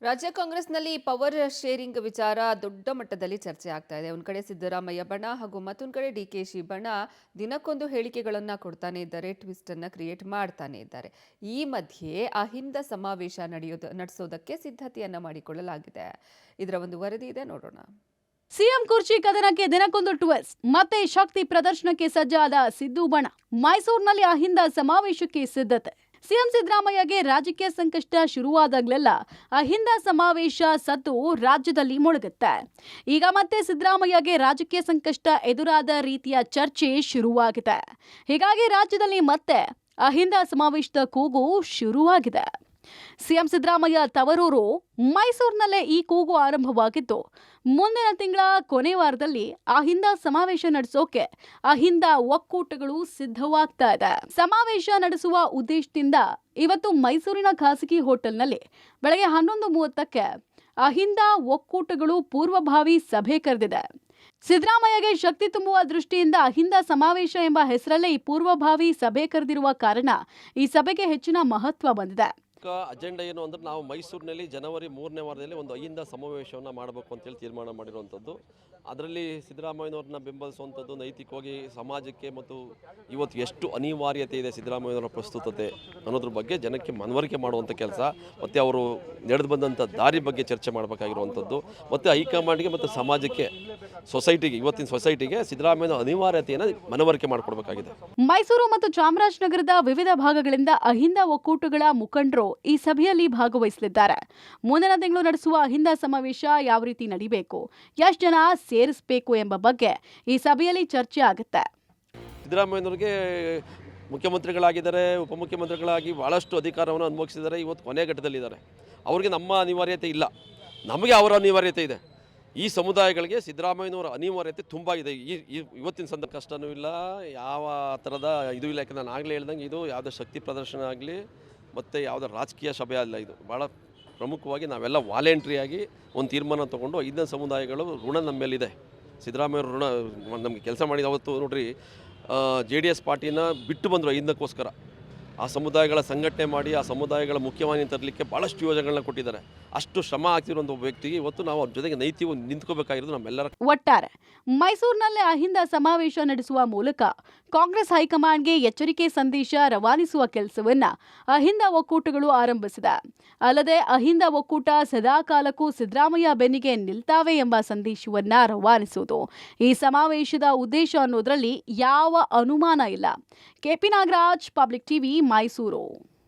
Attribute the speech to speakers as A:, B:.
A: ರಾಜ್ಯ ಕಾಂಗ್ರೆಸ್ನಲ್ಲಿ power sharing ವಿಚಾರ ದೊಡ್ಡ ಮಟ್ಟದಲ್ಲಿ ಚರ್ಚೆ ಆಗ್ತಾ ಇದೆ. ಒಂದ್ ಕಡೆ ಸಿದ್ದರಾಮಯ್ಯ ಬಣ ಹಾಗೂ ಮತ್ತೊಂದು ಕಡೆ ಡಿಕೆಶಿ ಬಣ ದಿನಕ್ಕೊಂದು ಹೇಳಿಕೆಗಳನ್ನ ಕೊಡ್ತಾನೆ ಇದ್ದಾರೆ, ಟ್ವಿಸ್ಟ್ ಅನ್ನ ಕ್ರಿಯೇಟ್ ಮಾಡ್ತಾನೆ ಇದ್ದಾರೆ. ಈ ಮಧ್ಯೆ ಅಹಿಂದ ಸಮಾವೇಶ ನಡೆಸೋದಕ್ಕೆ ಸಿದ್ಧತೆಯನ್ನ ಮಾಡಿಕೊಳ್ಳಲಾಗಿದೆ. ಇದರ ಒಂದು ವರದಿ ಇದೆ, ನೋಡೋಣ.
B: ಸಿಎಂ ಕುರ್ಚಿ ಕದನಕ್ಕೆ ದಿನಕ್ಕೊಂದು ಟ್ವಿಸ್ಟ್. ಮತ್ತೆ ಶಕ್ತಿ ಪ್ರದರ್ಶನಕ್ಕೆ ಸಜ್ಜಾದ ಸಿದ್ದು ಬಣ. ಮೈಸೂರಿನಲ್ಲಿ ಅಹಿಂದ ಸಮಾವೇಶಕ್ಕೆ ಸಿದ್ಧತೆ. ಸಿಎಂ ಸಿದ್ದರಾಮಯ್ಯಗೆ ರಾಜಕೀಯ ಸಂಕಷ್ಟ ಶುರುವಾದಾಗಲೆಲ್ಲ ಅಹಿಂದ ಸಮಾವೇಶ ಸದ್ದು ರಾಜ್ಯದಲ್ಲಿ ಮೊಳಗುತ್ತೆ. ಈಗ ಮತ್ತೆ ಸಿದ್ದರಾಮಯ್ಯಗೆ ರಾಜಕೀಯ ಸಂಕಷ್ಟ ಎದುರಾದ ರೀತಿಯ ಚರ್ಚೆ ಶುರುವಾಗಿದೆ. ಹೀಗಾಗಿ ರಾಜ್ಯದಲ್ಲಿ ಮತ್ತೆ ಅಹಿಂದ ಸಮಾವೇಶದ ಕೂಗು ಶುರುವಾಗಿದೆ. ಸಿಎಂ ಸಿದ್ದರಾಮಯ್ಯ ತವರೂರು ಮೈಸೂರಿನಲ್ಲೇ ಈ ಕೂಗು ಆರಂಭವಾಗಿದ್ದು, ಮುಂದಿನ ತಿಂಗಳ ಕೊನೆ ವಾರದಲ್ಲಿ ಅಹಿಂದ ಸಮಾವೇಶ ನಡೆಸೋಕೆ ಅಹಿಂದ ಒಕ್ಕೂಟಗಳು ಸಿದ್ಧವಾಗ್ತಾ ಇದೆ. ಸಮಾವೇಶ ನಡೆಸುವ ಉದ್ದೇಶದಿಂದ ಇವತ್ತು ಮೈಸೂರಿನ ಖಾಸಗಿ ಹೋಟೆಲ್ನಲ್ಲಿ ಬೆಳಗ್ಗೆ 11:30ಕ್ಕೆ ಅಹಿಂದ ಒಕ್ಕೂಟಗಳು ಪೂರ್ವಭಾವಿ ಸಭೆ ಕರೆದಿದೆ. ಸಿದ್ದರಾಮಯ್ಯಗೆ ಶಕ್ತಿ ತುಂಬುವ ದೃಷ್ಟಿಯಿಂದ ಅಹಿಂದ ಸಮಾವೇಶ ಎಂಬ ಹೆಸರಲ್ಲೇ ಈ ಪೂರ್ವಭಾವಿ ಸಭೆ ಕರೆದಿರುವ ಕಾರಣ ಈ ಸಭೆಗೆ ಹೆಚ್ಚಿನ ಮಹತ್ವ ಬಂದಿದೆ.
C: ಅಜೆಂಡಾ ಏನು ಅಂದ್ರೆ ನಾವು ಮೈಸೂರಿನಲ್ಲಿ ಜನವರಿ 3ನೇ ವಾರದಲ್ಲಿ ಒಂದು ಅಹಿಂದ ಸಮಾವೇಶವನ್ನು ಮಾಡಬೇಕು ಅಂತೇಳಿ ತೀರ್ಮಾನ ಮಾಡಿರುವಂಥದ್ದು. ಅದರಲ್ಲಿ ಸಿದ್ದರಾಮಯ್ಯನವ್ರನ್ನ ಬೆಂಬಲಿಸುವಂಥದ್ದು ನೈತಿಕವಾಗಿ ಸಮಾಜಕ್ಕೆ ಮತ್ತು ಇವತ್ತು ಎಷ್ಟು ಅನಿವಾರ್ಯತೆ ಇದೆ ಸಿದ್ದರಾಮಯ್ಯನವರ ಪ್ರಸ್ತುತತೆ ಅನ್ನೋದ್ರ ಬಗ್ಗೆ ಜನಕ್ಕೆ ಮನವರಿಕೆ ಮಾಡುವಂಥ ಕೆಲಸ, ಮತ್ತು ಅವರು ನಡೆದು ಬಂದಂಥ ದಾರಿ ಬಗ್ಗೆ ಚರ್ಚೆ ಮಾಡಬೇಕಾಗಿರುವಂಥದ್ದು, ಮತ್ತು ಹೈಕಮಾಂಡ್ಗೆ ಮತ್ತು ಸಮಾಜಕ್ಕೆ ಸೊಸೈಟಿಗೆ ಇವತ್ತಿನ ಸೊಸೈಟಿಗೆ ಸಿದ್ದರಾಮಯ್ಯನ ಅನಿವಾರ್ಯತೆಯನ್ನು ಮನವರಿಕೆ ಮಾಡಿಕೊಡ್ಬೇಕಾಗಿದೆ.
B: ಮೈಸೂರು ಮತ್ತು ಚಾಮರಾಜನಗರದ ವಿವಿಧ ಭಾಗಗಳಿಂದ ಅಹಿಂದ ಒಕ್ಕೂಟಗಳ ಮುಖಂಡರು ಈ ಸಭೆಯಲ್ಲಿ ಭಾಗವಹಿಸಲಿದ್ದಾರೆ. ಮುಂದಿನ ತಿಂಗಳು ನಡೆಸುವ ಅಹಿಂದ ಸಮಾವೇಶ ಯಾವ ರೀತಿ ನಡೀಬೇಕು, ಎಷ್ಟು ಜನ ಸೇರಿಸಬೇಕು ಎಂಬ ಬಗ್ಗೆ ಈ ಸಭೆಯಲ್ಲಿ ಚರ್ಚೆ ಆಗುತ್ತೆ.
C: ಸಿದ್ದರಾಮಯ್ಯನವರಿಗೆ ಮುಖ್ಯಮಂತ್ರಿಗಳಾಗಿದ್ದಾರೆ, ಉಪಮುಖ್ಯಮಂತ್ರಿಗಳಾಗಿ ಭಾಳಷ್ಟು ಅಧಿಕಾರವನ್ನು ಅನುಭವಿಸಿದ್ದಾರೆ. ಇವತ್ತು ಕೊನೆ ಘಟ್ಟದಲ್ಲಿದ್ದಾರೆ. ಅವರಿಗೆ ನಮ್ಮ ಅನಿವಾರ್ಯತೆ ಇಲ್ಲ, ನಮಗೆ ಅವರ ಅನಿವಾರ್ಯತೆ ಇದೆ. ಈ ಸಮುದಾಯಗಳಿಗೆ ಸಿದ್ದರಾಮಯ್ಯನವರ ಅನಿವಾರ್ಯತೆ ತುಂಬ ಇದೆ. ಇವತ್ತಿನ ಸಂದರ್ಭ ಕಷ್ಟನೂ ಇಲ್ಲ, ಯಾವ ಥರದ ಇದು ಇಲ್ಲ. ಯಾಕಂದ್ರೆ ನಾನು ಆಗಲೇ ಹೇಳ್ದಂಗೆ ಇದು ಯಾವುದೇ ಶಕ್ತಿ ಪ್ರದರ್ಶನ ಆಗಲಿ ಮತ್ತು ಯಾವುದೇ ರಾಜಕೀಯ ಸಭೆ ಅಲ್ಲ. ಇದು ಭಾಳ ಪ್ರಮುಖವಾಗಿ ನಾವೆಲ್ಲ ವಾಲೆಂಟ್ರಿಯಾಗಿ ಒಂದು ತೀರ್ಮಾನ ತೊಗೊಂಡು ಐದನೇ ಸಮುದಾಯಗಳು ಋಣ ನಮ್ಮ ಮೇಲಿದೆ. ಸಿದ್ದರಾಮಯ್ಯವ್ರ ಋಣ ನಮಗೆ ಕೆಲಸ ಮಾಡಿದ ಅವತ್ತು ನೋಡ್ರಿ, JDS ಪಾರ್ಟಿನ ಬಿಟ್ಟು ಬಂದರು ಐದಕ್ಕೋಸ್ಕರ. ಆ ಸಮುದಾಯಗಳ ಸಂಘಟನೆ ಮಾಡಿ ಆ ಸಮುದಾಯಗಳ ಮುಖ್ಯವಾಹಿನಿ ತರಲಿಕ್ಕೆ ಭಾಳಷ್ಟು ಯೋಜನೆಗಳನ್ನ ಕೊಟ್ಟಿದ್ದಾರೆ. ಅಷ್ಟು ಶ್ರಮ ಆಗ್ತಿರುವಂಥ ಒಬ್ಬ ವ್ಯಕ್ತಿಗೆ ಇವತ್ತು ನಾವು ಅವ್ರ ಜೊತೆಗೆ ನೈತಿಕವಾಗಿ ನಿಂತ್ಕೋಬೇಕಾಗಿರೋದು ನಮ್ಮೆಲ್ಲರ.
B: ಒಟ್ಟಾರೆ ಮೈಸೂರಿನಲ್ಲೇ ಅಹಿಂದ ಸಮಾವೇಶ ನಡೆಸುವ ಮೂಲಕ ಕಾಂಗ್ರೆಸ್ ಹೈಕಮಾಂಡ್ಗೆ ಎಚ್ಚರಿಕೆ ಸಂದೇಶ ರವಾನಿಸುವ ಕೆಲಸವನ್ನ ಅಹಿಂದ ಒಕ್ಕೂಟಗಳು ಆರಂಭಿಸಿದೆ. ಅಲ್ಲದೆ ಅಹಿಂದ ಒಕ್ಕೂಟ ಸದಾಕಾಲಕ್ಕೂ ಸಿದ್ದರಾಮಯ್ಯ ಬೆನ್ನಿಗೆ ನಿಲ್ತಾವೆ ಎಂಬ ಸಂದೇಶವನ್ನ ರವಾನಿಸುವುದು ಈ ಸಮಾವೇಶದ ಉದ್ದೇಶ ಅನ್ನೋದ್ರಲ್ಲಿ ಯಾವ ಅನುಮಾನ ಇಲ್ಲ. KP Nagaraj, public TV, Mysuru.